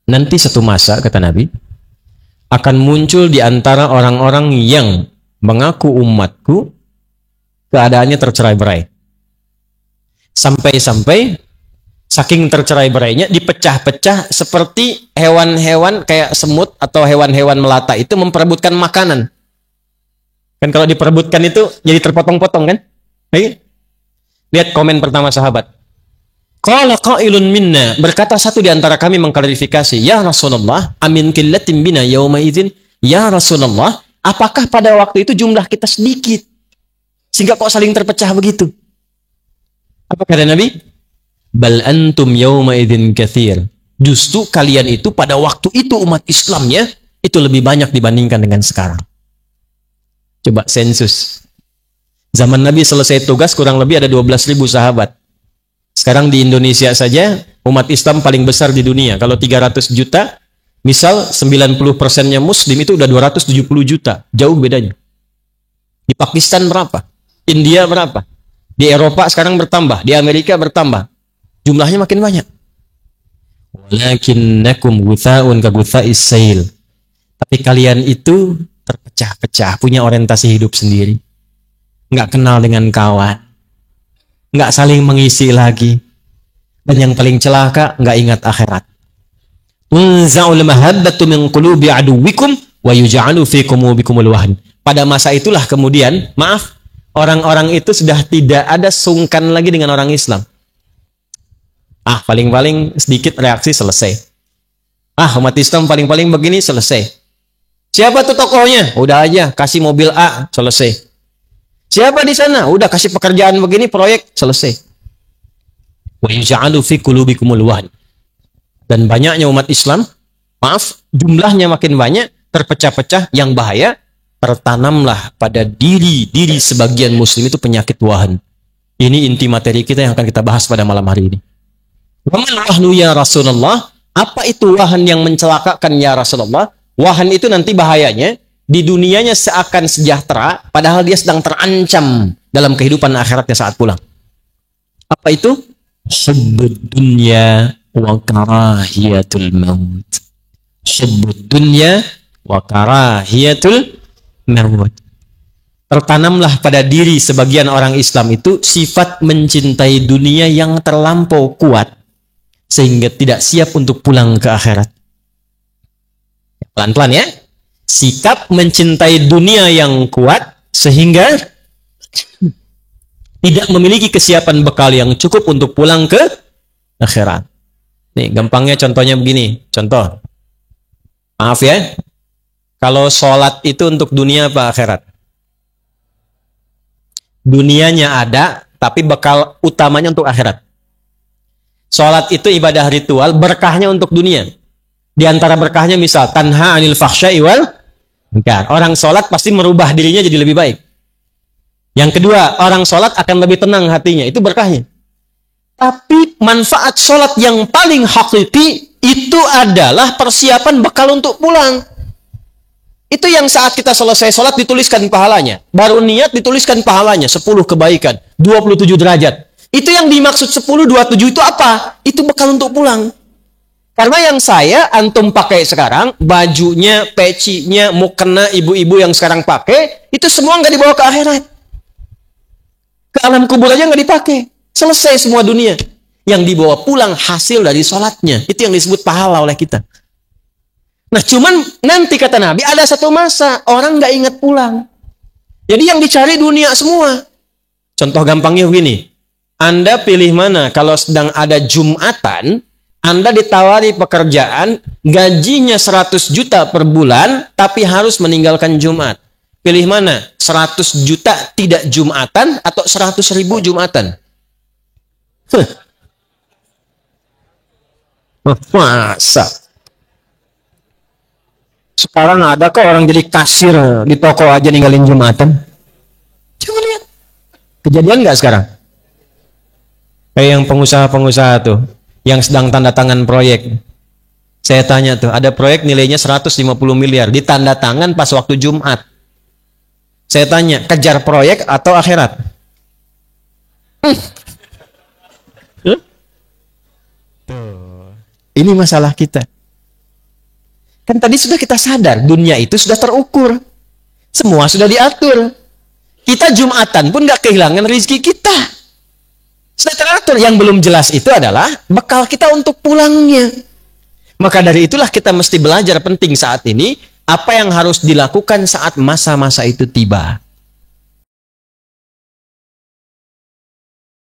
nanti satu masa, kata Nabi, akan muncul di antara orang-orang yang mengaku umatku, keadaannya tercerai-berai. Sampai-sampai saking tercerai-berainya dipecah-pecah seperti hewan-hewan kayak semut atau hewan-hewan melata itu memperebutkan makanan. Kan kalau diperebutkan itu jadi terpotong-potong kan? Lihat komen pertama sahabat. Qala qailun minna, berkata satu di antara kami mengklarifikasi, ya Rasulullah, amin qillatin bina yauma idzin, ya Rasulullah, apakah pada waktu itu jumlah kita sedikit sehingga kok saling terpecah begitu? Apa kata Nabi? Bal antum yauma idzin katsir. Justru kalian itu pada waktu itu umat Islamnya itu lebih banyak dibandingkan dengan sekarang. Coba sensus. Zaman Nabi selesai tugas kurang lebih ada 12.000 sahabat. Sekarang di Indonesia saja umat Islam paling besar di dunia. Kalau 300 juta, misal 90%-nya Muslim itu udah 270 juta. Jauh bedanya. Di Pakistan berapa? India berapa? Di Eropa sekarang bertambah. Di Amerika bertambah. Jumlahnya makin banyak. Walakinnakum gutha'un ka gutha'is sail. Tapi kalian itu terpecah-pecah, punya orientasi hidup sendiri. Nggak kenal dengan kawan, nggak saling mengisi lagi, dan yang paling celaka nggak ingat akhirat. Unza'ul mahabbatu min qulubi aduwikum wa yuj'alu fi qulubikumul wahn. Pada masa itulah kemudian, maaf, orang-orang itu sudah tidak ada sungkan lagi dengan orang Islam. Paling-paling sedikit reaksi selesai. Umat Islam paling-paling begini selesai. Siapa tuh tokohnya? Udah aja kasih mobil A, selesai. Siapa di sana? Udah kasih pekerjaan begini, proyek, selesai. Wa yuj'alu fi qulubikumul wahn. Dan banyaknya umat Islam, maaf, jumlahnya makin banyak, terpecah-pecah, yang bahaya, tertanamlah pada diri sebagian muslim itu penyakit wahan. Ini inti materi kita yang akan kita bahas pada malam hari ini. Wa man wahnu ya Rasulullah? Apa itu wahan yang mencelakakan ya Rasulullah? Wahan itu nanti bahayanya, di dunianya seakan sejahtera, padahal dia sedang terancam dalam kehidupan akhiratnya saat pulang. Apa itu? Hubbud dunya wa karahiyatul maut. Hubbud dunya wa karahiyatul maut. Tertanamlah pada diri sebagian orang Islam itu sifat mencintai dunia yang terlampau kuat, sehingga tidak siap untuk pulang ke akhirat. Pelan-pelan ya. Sikap mencintai dunia yang kuat sehingga tidak memiliki kesiapan bekal yang cukup untuk pulang ke akhirat. Nih, gampangnya contohnya begini. Contoh. Maaf ya. Kalau sholat itu untuk dunia apa akhirat? Dunianya ada, tapi bekal utamanya untuk akhirat. Sholat itu ibadah ritual, berkahnya untuk dunia. Di antara berkahnya misal tanha anil fahsya'i wal munkar. Orang sholat pasti merubah dirinya jadi lebih baik. Yang kedua, orang sholat akan lebih tenang hatinya. Itu berkahnya. Tapi manfaat sholat yang paling hakiki itu adalah persiapan bekal untuk pulang. Itu yang saat kita selesai sholat dituliskan pahalanya. Baru niat dituliskan pahalanya. 10 kebaikan, 27 derajat. Itu yang dimaksud 10, 27 itu apa? Itu bekal untuk pulang. Karena yang antum pakai sekarang, bajunya, pecinya, mukena ibu-ibu yang sekarang pakai, itu semua nggak dibawa ke akhirat. Ke alam kubur aja nggak dipakai. Selesai semua dunia. Yang dibawa pulang hasil dari sholatnya. Itu yang disebut pahala oleh kita. Nah cuman nanti kata Nabi, ada satu masa, orang nggak ingat pulang. Jadi yang dicari dunia semua. Contoh gampangnya begini. Anda pilih mana kalau sedang ada Jumatan, Anda ditawari pekerjaan, gajinya 100 juta per bulan, tapi harus meninggalkan Jumat. Pilih mana? 100 juta tidak Jumatan atau 100.000 Jumatan? Masa? Sekarang ada kok orang jadi kasir di toko aja ninggalin Jumatan? Coba lihat. Kejadian nggak sekarang? Kayak yang pengusaha-pengusaha tuh, yang sedang tanda tangan proyek. Saya tanya tuh, ada proyek nilainya 150 miliar, ditanda tangan pas waktu Jumat. Saya tanya, kejar proyek atau akhirat? Tuh. Ini masalah kita. Kan tadi sudah kita sadar, dunia itu sudah terukur. Semua sudah diatur. Kita Jumatan pun gak kehilangan rezeki kita. Sudah teratur. Yang belum jelas itu adalah bekal kita untuk pulangnya. Maka dari itulah kita mesti belajar penting saat ini, apa yang harus dilakukan saat masa-masa itu tiba.